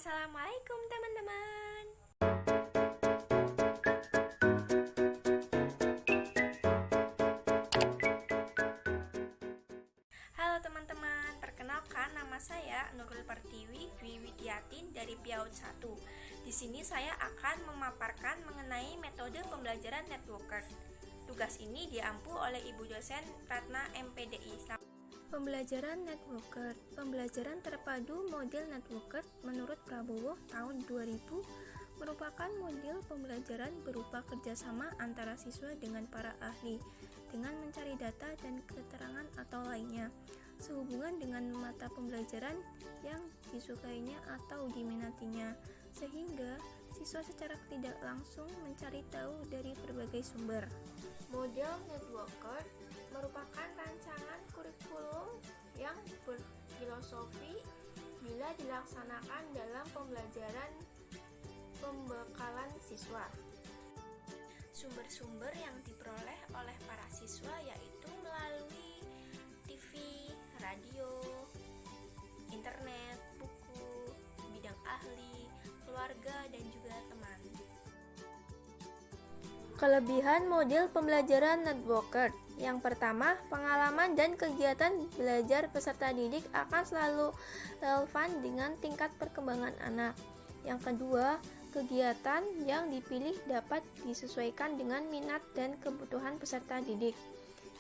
Assalamualaikum teman-teman. Halo teman-teman, perkenalkan nama saya Nurul Pertiwi Dwi Widiatin dari PIAUD 1. Di sini saya akan memaparkan mengenai metode pembelajaran networker. Tugas ini diampu oleh Ibu dosen Ratna MPDI. Pembelajaran networker, pembelajaran terpadu model networker menurut Prabowo tahun 2000 merupakan model pembelajaran berupa kerjasama antara siswa dengan para ahli dengan mencari data dan keterangan atau lainnya sehubungan dengan mata pembelajaran yang disukainya atau diminatinya, sehingga siswa secara tidak langsung mencari tahu dari berbagai sumber. Model networker merupakan rancangan kurikulum yang berfilosofi bila dilaksanakan dalam pembelajaran pembekalan siswa. Sumber-sumber yang diperoleh oleh para siswa yaitu melalui TV, radio, internet, buku, bidang ahli, keluarga, dan juga teman. Kelebihan model pembelajaran networker. Yang pertama, pengalaman dan kegiatan belajar peserta didik akan selalu relevan dengan tingkat perkembangan anak. Yang kedua, kegiatan yang dipilih dapat disesuaikan dengan minat dan kebutuhan peserta didik.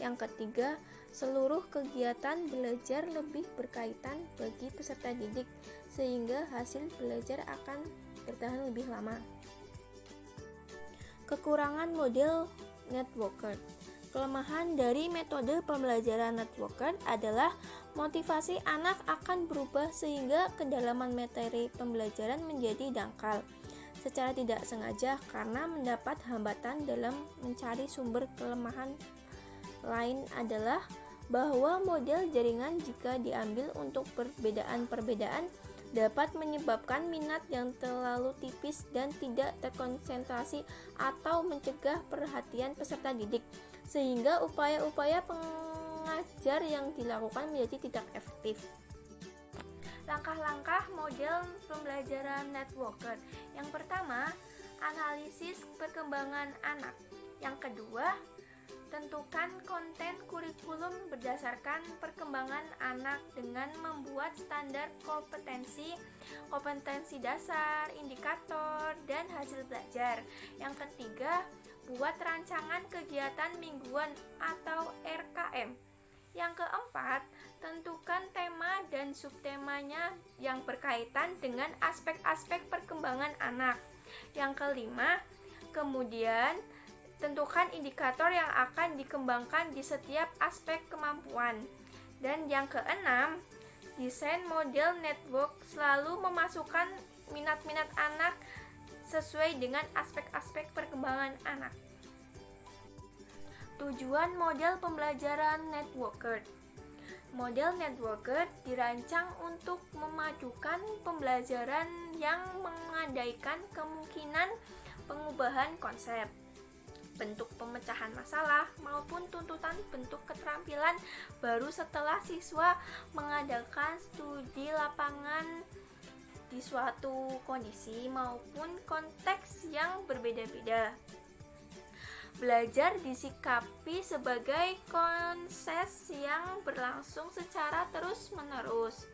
Yang ketiga, seluruh kegiatan belajar lebih berkaitan bagi peserta didik, sehingga hasil belajar akan bertahan lebih lama. Kekurangan model networker. Kelemahan dari metode pembelajaran networker adalah motivasi anak akan berubah sehingga kedalaman materi pembelajaran menjadi dangkal secara tidak sengaja karena mendapat hambatan dalam mencari sumber. Kelemahan lain adalah bahwa model jaringan jika diambil untuk perbedaan-perbedaan dapat menyebabkan minat yang terlalu tipis dan tidak terkonsentrasi atau mencegah perhatian peserta didik, sehingga upaya-upaya pengajar yang dilakukan menjadi tidak efektif. Langkah-langkah model pembelajaran networker. Yang pertama, analisis perkembangan anak. Yang kedua, tentukan konten kurikulum berdasarkan perkembangan anak dengan membuat standar kompetensi dasar, indikator, dan hasil belajar. Yang ketiga, buat rancangan kegiatan mingguan atau RKM. Yang keempat, tentukan tema dan subtemanya yang berkaitan dengan aspek-aspek perkembangan anak. Yang kelima, kemudian tentukan indikator yang akan dikembangkan di setiap aspek kemampuan. Dan yang keenam, desain model network selalu memasukkan minat-minat anak sesuai dengan aspek-aspek perkembangan anak. Tujuan model pembelajaran networker. Model networker dirancang untuk memadukan pembelajaran yang mengandaikan kemungkinan pengubahan konsep, bentuk pemecahan masalah, maupun tuntutan bentuk keterampilan baru setelah siswa mengadakan studi lapangan di suatu kondisi maupun konteks yang berbeda-beda. Belajar disikapi sebagai proses yang berlangsung secara terus-menerus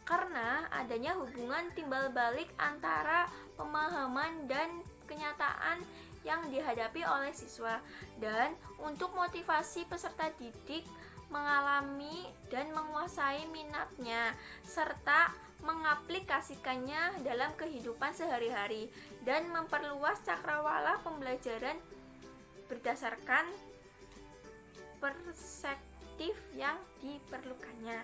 karena adanya hubungan timbal balik antara pemahaman dan kenyataan yang dihadapi oleh siswa, dan untuk motivasi peserta didik mengalami dan menguasai minatnya serta mengaplikasikannya dalam kehidupan sehari-hari dan memperluas cakrawala pembelajaran berdasarkan perspektif yang diperlukannya.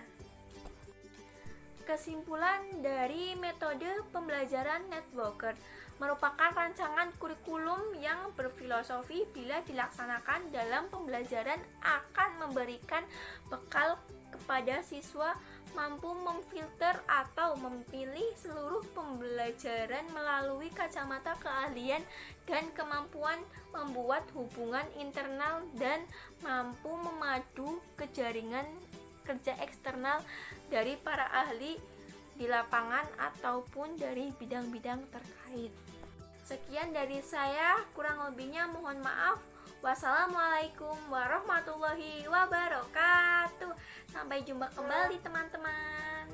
Kesimpulan dari metode pembelajaran networker merupakan rancangan kurikulum yang berfilosofi bila dilaksanakan dalam pembelajaran akan memberikan bekal kepada siswa mampu memfilter atau memilih seluruh pembelajaran melalui kacamata keahlian dan kemampuan membuat hubungan internal dan mampu memadu ke jaringan kerja eksternal dari para ahli di lapangan ataupun dari bidang-bidang terkait. Sekian dari saya, kurang lebihnya mohon maaf. Wassalamualaikum warahmatullahi wabarakatuh. Sampai jumpa kembali teman-teman.